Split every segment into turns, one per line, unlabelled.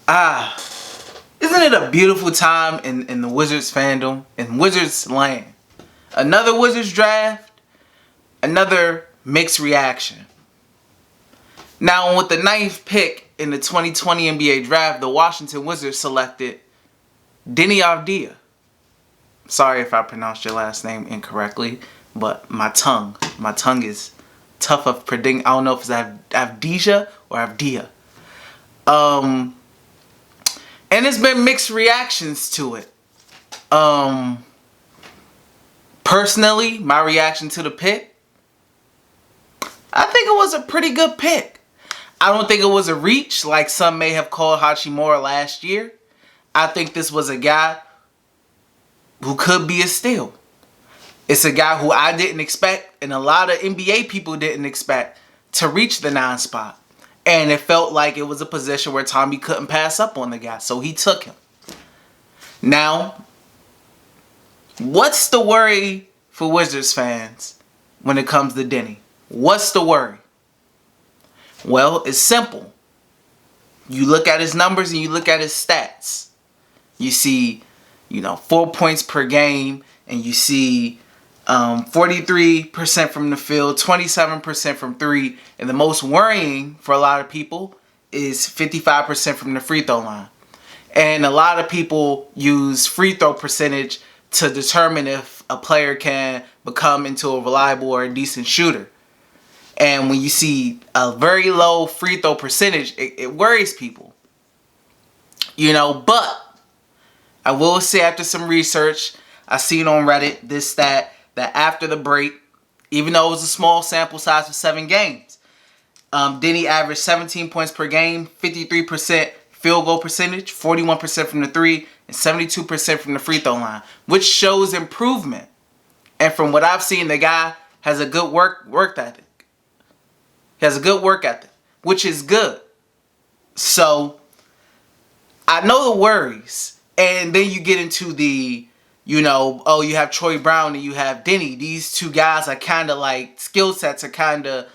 Ah, isn't it a beautiful time in the Wizards fandom, in Wizards land? Another Wizards draft, another mixed reaction. Now, with the ninth pick in the 2020 NBA draft, the Washington Wizards selected Deni Avdija. Sorry if I pronounced your last name incorrectly, but my tongue is tough of predicting. I don't know if it's Avdija or Avdija. And there's been mixed reactions to it. Personally, my reaction to the pick, I think it was a pretty good pick. I don't think it was a reach like some may have called Hachimura last year. I think this was a guy who could be a steal. It's a guy who I didn't expect, and a lot of NBA people didn't expect, to reach the 9 spot. And it felt like it was a position where Tommy couldn't pass up on the guy, so he took him. Now, what's the worry for Wizards fans when it comes to Deni? What's the worry? Well, it's simple. You look at his numbers and you look at his stats. You see, 4 points per game, and you see 43% from the field, 27% from 3, and the most worrying for a lot of people is 55% from the free throw line. And a lot of people use free throw percentage to determine if a player can become into a reliable or a decent shooter. And when you see a very low free throw percentage, it worries people. But I will say, after some research, I seen on Reddit this stat that after the break, even though it was a small sample size of 7 games, Deni averaged 17 points per game, 53% field goal percentage, 41% from the 3, and 72% from the free throw line, which shows improvement. And from what I've seen, the guy has a good work ethic. He has a good work ethic, which is good. So, I know the worries. And then you get into the, you have Troy Brown and you have Deni. These two guys are kind of like, skill sets are kind of,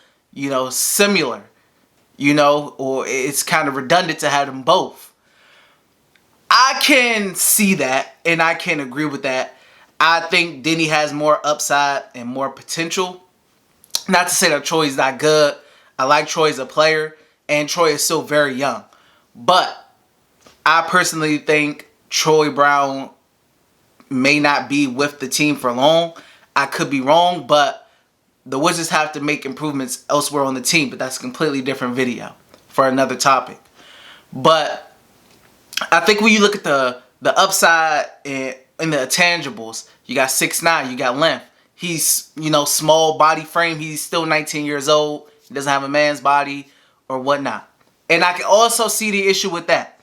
similar. Or it's kind of redundant to have them both. I can see that, and I can agree with that. I think Deni has more upside and more potential. Not to say that Troy's not good. I like Troy as a player, and Troy is still very young. But I personally think Troy Brown may not be with the team for long. I could be wrong, but the Wizards have to make improvements elsewhere on the team. But that's a completely different video for another topic. But I think when you look at the upside in the intangibles, you got 6'9", you got length. He's, small body frame. He's still 19 years old. He doesn't have a man's body or whatnot. And I can also see the issue with that.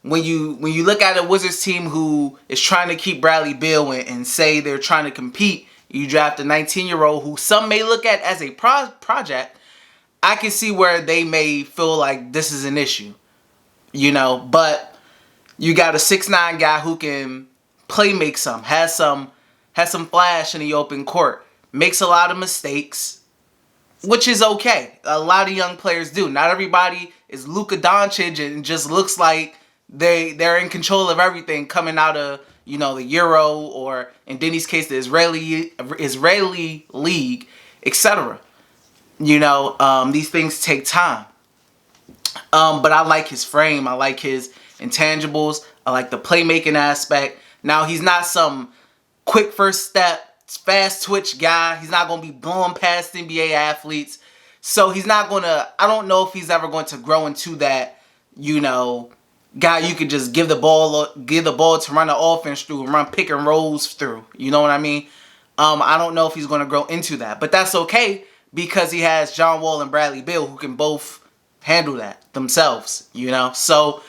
When you look at a Wizards team who is trying to keep Bradley Beal and say they're trying to compete, you draft a 19-year-old who some may look at as a project, I can see where they may feel like this is an issue. But you got a 6'9" guy who can play make some, has some flash in the open court, makes a lot of mistakes, which is okay. A lot of young players do. Not everybody is Luka Doncic and just looks like they're in control of everything coming out of, the Euro, or in Deni's case, the Israeli league, etc. These things take time. But I like his frame. I like his intangibles. I like the playmaking aspect. Now, he's not some quick first step, fast twitch guy. He's not going to be blowing past NBA athletes. So he's not going to, I don't know if he's ever going to grow into that, guy you could just give the ball to run the offense through and run pick and rolls through. You know what I mean? I don't know if he's going to grow into that. But that's okay because he has John Wall and Bradley Beal who can both handle that themselves, So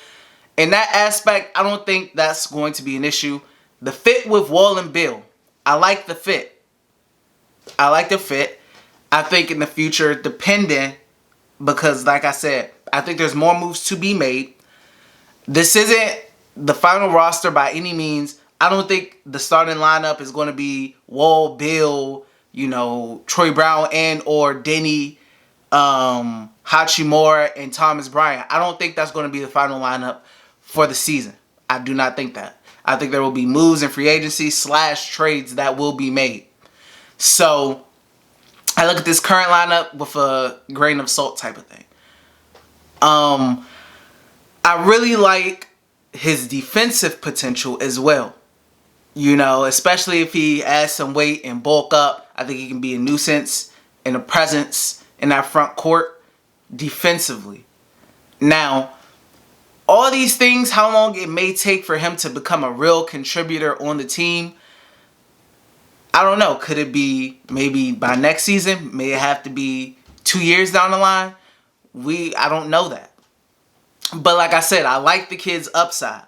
in that aspect, I don't think that's going to be an issue. The fit with Wall and Beal, I like the fit. I think in the future, depending, because like I said, I think there's more moves to be made. This isn't the final roster by any means. I don't think the starting lineup is going to be Wall, Beal, Troy Brown, and or Deni, Hachimura, and Thomas Bryant. I don't think that's going to be the final lineup. for the season. I do not think that. I think there will be moves in free agency / trades that will be made. So I look at this current lineup with a grain of salt type of thing. I really like his defensive potential as well. You know, especially if he adds some weight and bulk up, I think he can be a nuisance and a presence in that front court defensively. Now, all these things, how long it may take for him to become a real contributor on the team, I don't know. Could it be maybe by next season? May it have to be 2 years down the line? I don't know that. But like I said, I like the kid's upside.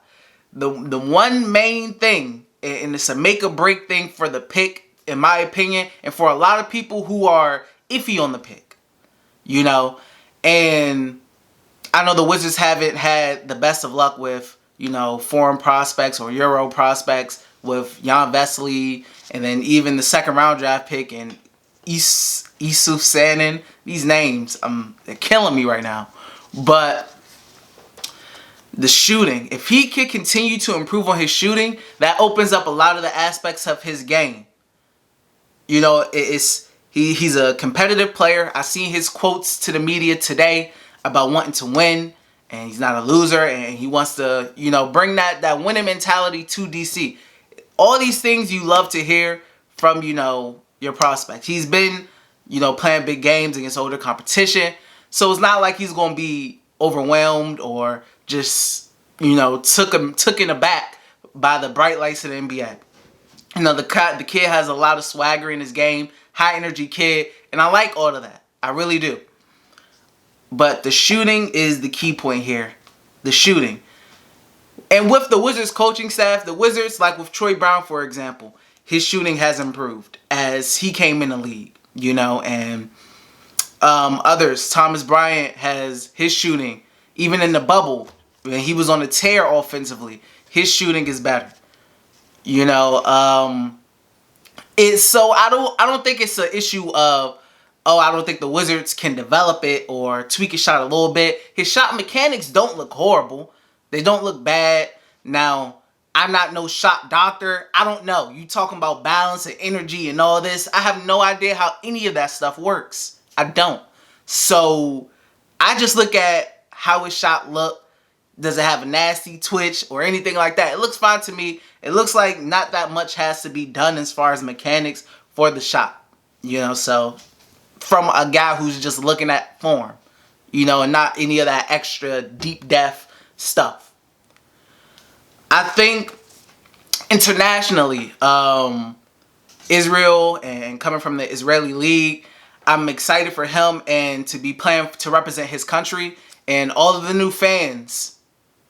The one main thing, and it's a make or break thing for the pick, in my opinion, and for a lot of people who are iffy on the pick, you know, and I know the Wizards haven't had the best of luck with, you know, foreign prospects or Euro prospects with Jan Vesely, and then even the second round draft pick and Isuf Sanin. These names, they're killing me right now. But the shooting, if he could continue to improve on his shooting, that opens up a lot of the aspects of his game. You know, he's a competitive player. I seen his quotes to the media today about wanting to win, and he's not a loser, and he wants to, you know, bring that winning mentality to DC. All these things you love to hear from, you know, your prospect. He's been, you know, playing big games against older competition, so it's not like he's going to be overwhelmed or just, you know, taken aback by the bright lights of the NBA. You know, the kid has a lot of swagger in his game, high energy kid, and I like all of that. I really do. But the shooting is the key point here. The shooting. And with the Wizards coaching staff, the Wizards, like with Troy Brown, for example, his shooting has improved as he came in the league, you know, and others. Thomas Bryant has his shooting, even in the bubble, when he was on a tear offensively, his shooting is better. You know, I don't think it's an issue of, oh, I don't think the Wizards can develop it or tweak his shot a little bit. His shot mechanics don't look horrible. They don't look bad. Now, I'm not no shot doctor. I don't know. You talking about balance and energy and all this. I have no idea how any of that stuff works. I don't. So, I just look at how his shot look. Does it have a nasty twitch or anything like that? It looks fine to me. It looks like not that much has to be done as far as mechanics for the shot. You know, so from a guy who's just looking at form, you know, and not any of that extra deep depth stuff. I think internationally, Israel and coming from the Israeli league, I'm excited for him and to be playing to represent his country and all of the new fans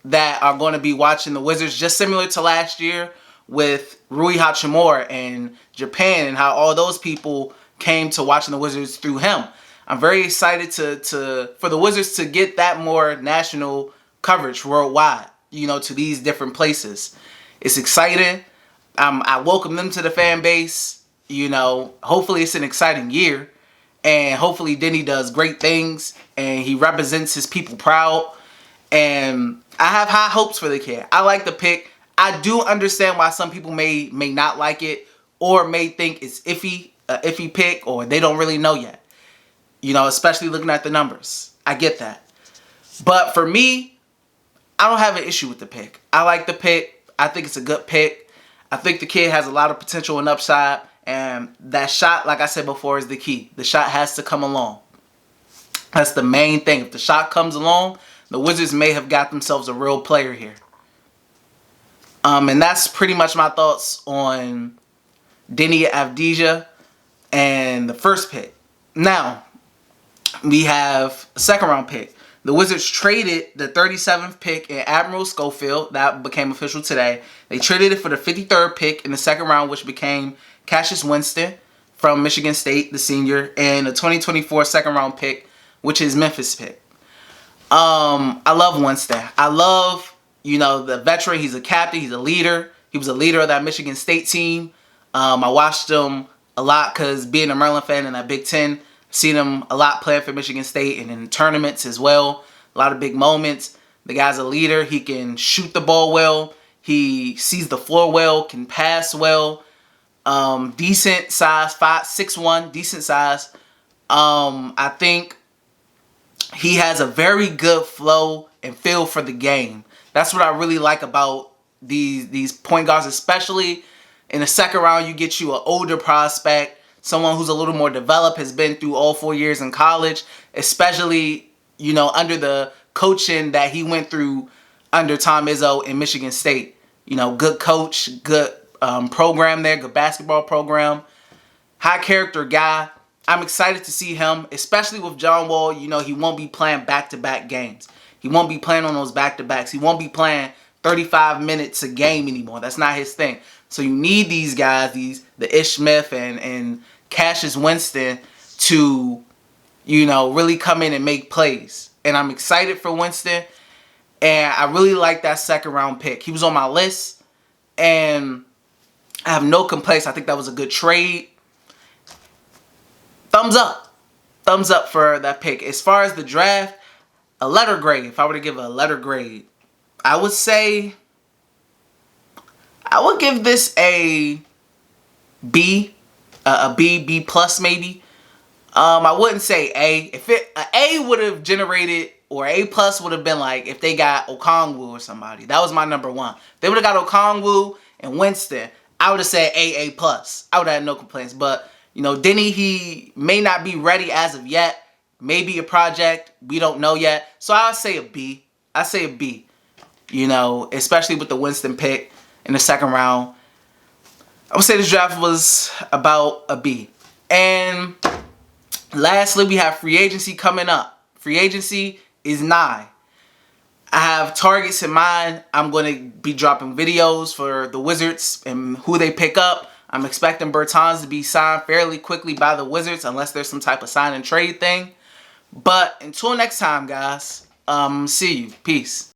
that are going to be watching the Wizards, just similar to last year with Rui Hachimura and Japan and how all those people came to watching the Wizards through him. I'm very excited for the Wizards to get that more national coverage worldwide, you know, to these different places. It's exciting. I welcome them to the fan base. You know, hopefully it's an exciting year. And hopefully Deni does great things and he represents his people proud. And I have high hopes for the kid. I like the pick. I do understand why some people may not like it or may think it's iffy pick, or they don't really know yet. You know, especially looking at the numbers. I get that. But for me, I don't have an issue with the pick. I like the pick. I think it's a good pick. I think the kid has a lot of potential and upside. And that shot, like I said before, is the key. The shot has to come along. That's the main thing. If the shot comes along, the Wizards may have got themselves a real player here. And that's pretty much my thoughts on Deni Avdija and the first pick. Now, we have a second round pick. The Wizards traded the 37th pick in Admiral Schofield. That became official today. They traded it for the 53rd pick in the second round, which became Cassius Winston from Michigan State, the senior, and a 2024 second round pick, which is Memphis pick. I love Winston. I love, you know, the veteran. He's a captain. He's a leader. He was a leader of that Michigan State team. I watched him a lot because being a Maryland fan in that Big Ten, seen him a lot playing for Michigan State and in tournaments as well. A lot of big moments. The guy's a leader. He can shoot the ball well. He sees the floor well, can pass well. Decent size, 6'1", decent size. I think he has a very good flow and feel for the game. That's what I really like about these point guards, especially in the second round. You get you an older prospect, someone who's a little more developed, has been through all 4 years in college, especially, you know, under the coaching that he went through under Tom Izzo in Michigan State. You know, good coach, good program there, good basketball program, high character guy. I'm excited to see him, especially with John Wall. You know, he won't be playing back-to-back games. He won't be playing on those back-to-backs. He won't be playing 35 minutes a game anymore. That's not his thing. So you need these guys, the Ish Smith and Cassius Winston to, you know, really come in and make plays. And I'm excited for Winston. And I really like that second round pick. He was on my list. And I have no complaints. I think that was a good trade. Thumbs up. Thumbs up for that pick. As far as the draft, a letter grade. If I were to give a letter grade, I would say I would give this a B. A B plus maybe. I wouldn't say A. If an A would have generated, or A plus would have been like if they got Okongwu or somebody. That was my number one. If they would have got Okongwu and Winston, I would have said A plus. I would have had no complaints. But, you know, Deni, he may not be ready as of yet. Maybe a project. We don't know yet. So I'll say a B. I say a B. You know, especially with the Winston pick in the second round. I would say this draft was about a B. And lastly, we have free agency coming up. Free agency is nigh. I have targets in mind. I'm going to be dropping videos for the Wizards and who they pick up. I'm expecting Bertans to be signed fairly quickly by the Wizards unless there's some type of sign and trade thing. But until next time, guys, see you. Peace.